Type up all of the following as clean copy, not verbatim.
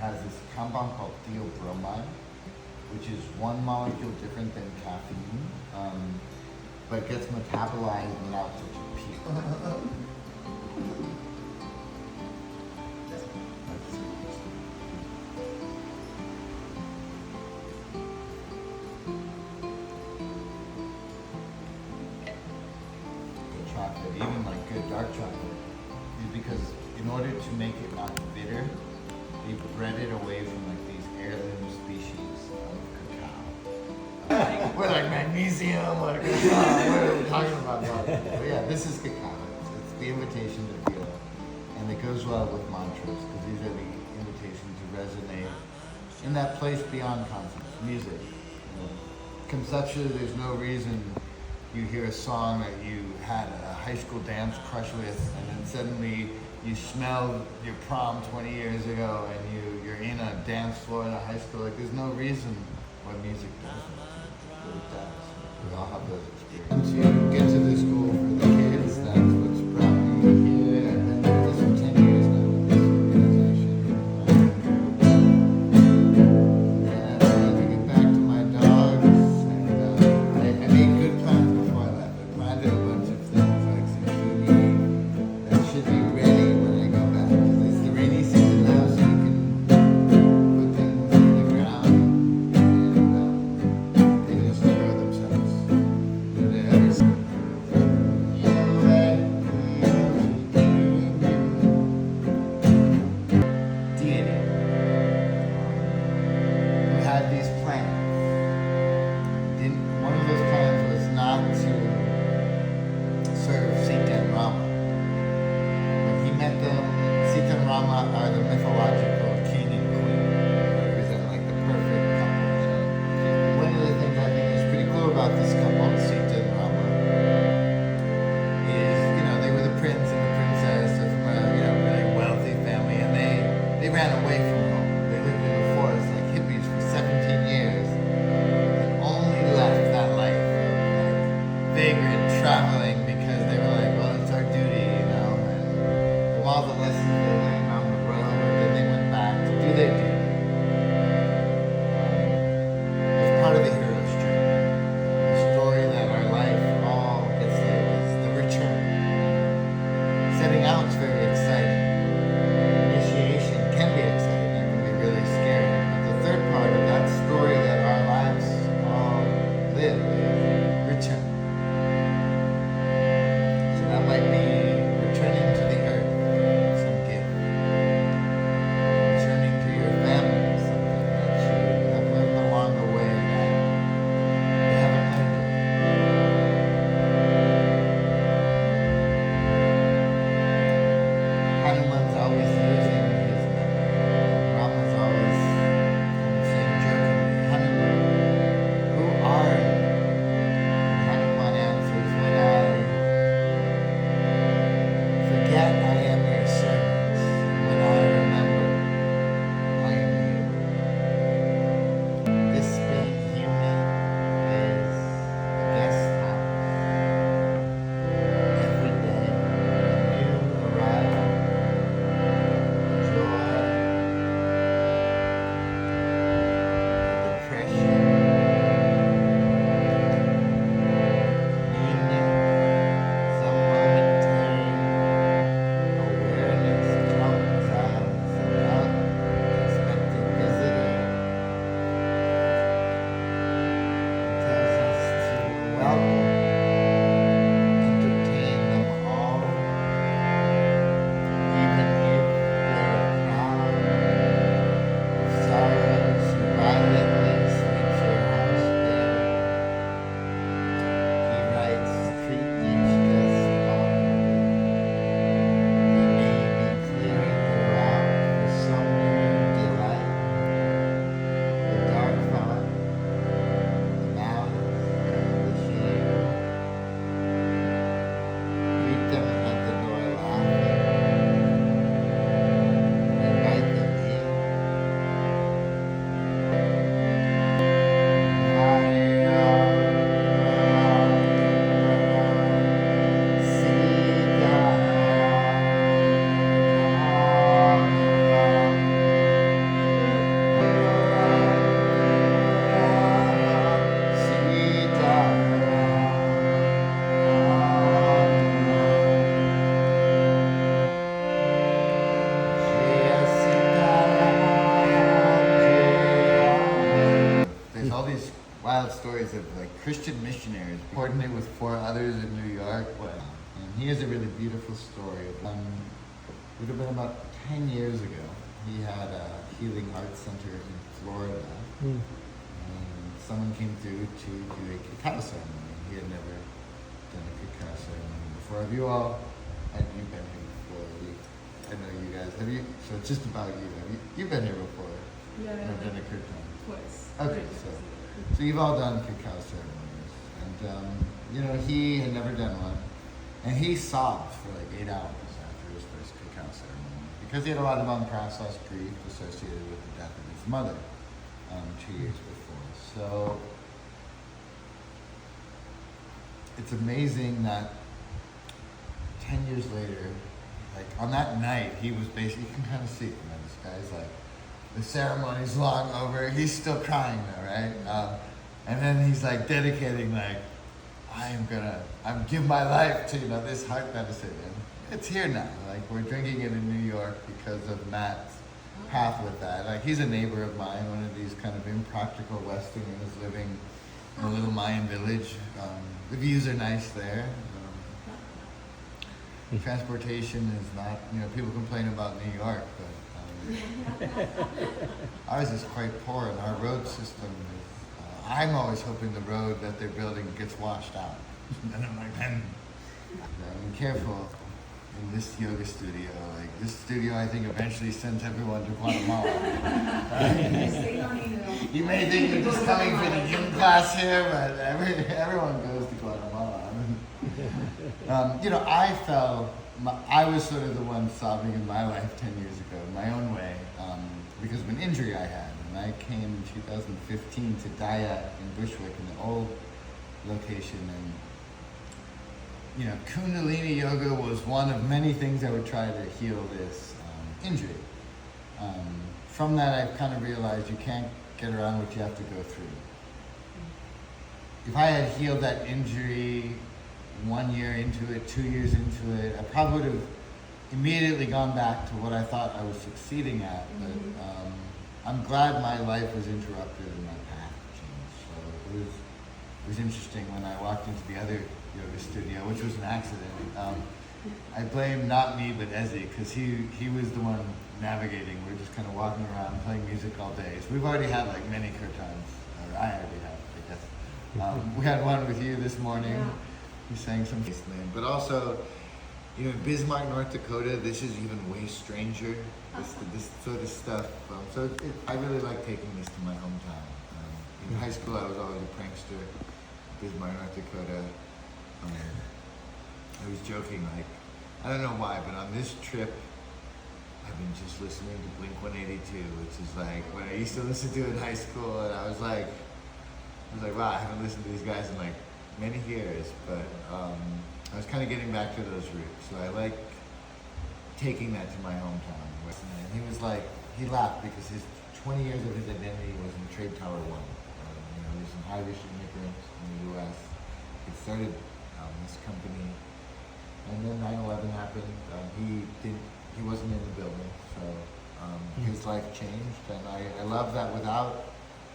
has this compound called theobromine, which is one molecule different than caffeine, but gets metabolized without such a peak. Chocolate, even like good dark chocolate, is because in order to make it not bitter, they bred it away from like these heirloom species of cacao. We're like magnesium, what are we talking about? But yeah, this is cacao. It's the invitation to feel, and it goes well with mantras because these are the invitations to resonate in that place beyond conscience, music. Conceptually, there's no reason you hear a song that you had a high school dance crush with, and then suddenly you smell your prom 20 years ago, and you're in a dance floor in a high school. Like, there's no reason why music does it. It really does. We all have those experiences. To get to this school for the kids, that's what's brought me here. I've been doing this for 10 years now with this organization. And I had to get back to my dogs, and I made good plans before I left. I planned a bunch of things like zucchini that should be ready when I go back. It's the rainy season now, so you can put things in the ground and they just grow themselves. Deity who had these plans. One of those plans was not to serve Sita and Rama. When he met them, Sita and Rama are the mythological king and queen. They represent like the perfect couple. One of the things I think is pretty cool about this couple, Sita and Rama, is they were the prince and the princess from a really wealthy family, and they ran away from home. They lived in a forest like hippies for 17 years. Only left that life of like vagrant traveling because they were like, well, it's our duty, and from all the lessons they learned on the road, and then they went back to do their duty. It's part of the hero's journey. The story that our life all gets there is the return. Setting out is very exciting. Initiation can be exciting. stories of like Christian missionaries, coordinated with 4 others in New York. And he has a really beautiful story. It would have been about 10 years ago. He had a healing arts center in Florida. And someone came through to do a cacao ceremony. He had never done a cacao ceremony before. Have you all, and you've been here before, I know you guys, have you? So it's just about you. You've been here before? Yeah, I've done a Kirtan. twice. Okay, so you've all done cacao ceremonies. And, you know, he had never done one. And he sobbed for like 8 hours after his first cacao ceremony because he had a lot of unprocessed grief associated with the death of his mother 2 years before. So it's amazing that 10 years later, like on that night, he was basically, you can kind of see it, this guy's like, the ceremony's long over, he's still crying though, right? And then he's like dedicating like, I'm giving my life to, this heart medicine. And it's here now. Like we're drinking it in New York because of Matt's path with that. Like he's a neighbor of mine, one of these kind of impractical Westerners living in a little Mayan village. The views are nice there. Transportation is not, people complain about New York, but ours is quite poor and our road system is, I'm always hoping the road that they're building gets washed out. And I'm like, I'm careful in this yoga studio. Like this studio, I think eventually sends everyone to Guatemala. You may think you're just coming for the gym class here, but everyone goes to Guatemala. I was sort of the one sobbing in my life 10 years ago, in my own way, because of an injury I had. And I came in 2015 to Daya in Bushwick, in the old location, and Kundalini yoga was one of many things that would try to heal this injury. From that, I've kind of realized you can't get around what you have to go through. If I had healed that injury 1 year into it, 2 years into it, I probably would have immediately gone back to what I thought I was succeeding at. But I'm glad my life was interrupted and my path changed. So it was interesting when I walked into the other yoga studio, which was an accident. I blame not me but Ezzy, because he was the one navigating. We're just kind of walking around playing music all day. So we've already had like many kirtans, or I already have, I guess. We had one with you this morning. Yeah. You sang some name, but also, in Bismarck, North Dakota, this is even way stranger. This sort of stuff. I really like taking this to my hometown. In high school, I was always a prankster. Bismarck, North Dakota. I was joking, like, I don't know why, but on this trip, I've been just listening to Blink 182, which is like what I used to listen to in high school, and I was like, wow, I haven't listened to these guys in like many years, but I was kind of getting back to those roots. So I like taking that to my hometown. And he was like, he laughed because his 20 years of his identity was in Trade Tower 1. There's some Irish immigrants in the U.S. He started this company, and then 9/11 happened. He wasn't in the building, so his life changed, and I love that.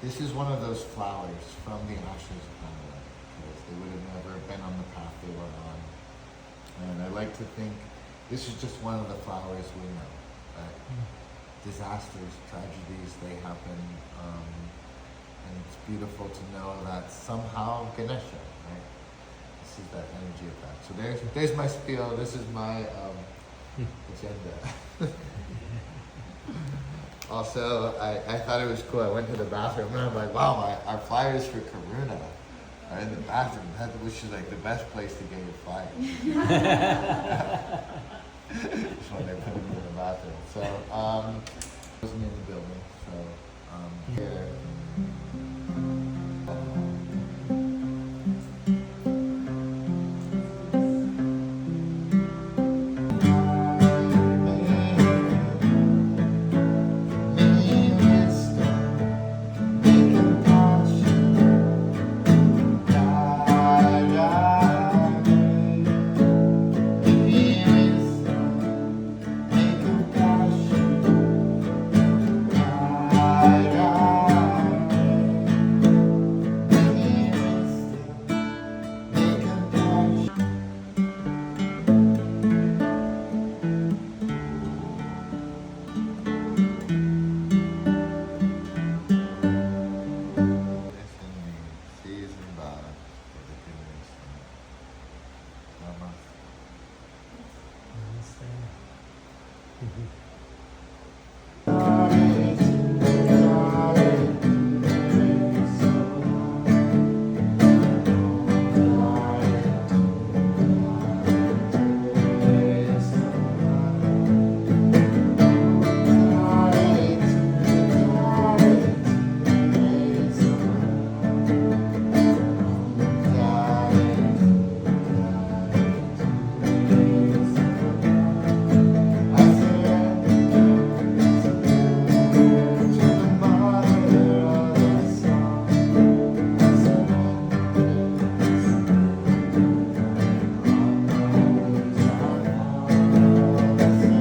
This is one of those flowers from the ashes of 9/11, because they would have never been on the path they were on. And I like to think this is just one of the flowers we know. That disasters, tragedies, they happen, and it's beautiful to know that somehow Ganesha, right? This is that energy of that. So there's my spiel. This is my agenda. Also, I thought it was cool. I went to the bathroom and I'm like, wow, our flyers for Karuna are in the bathroom. Which is like the best place to get your flyers. Just when they put them in the bathroom. So,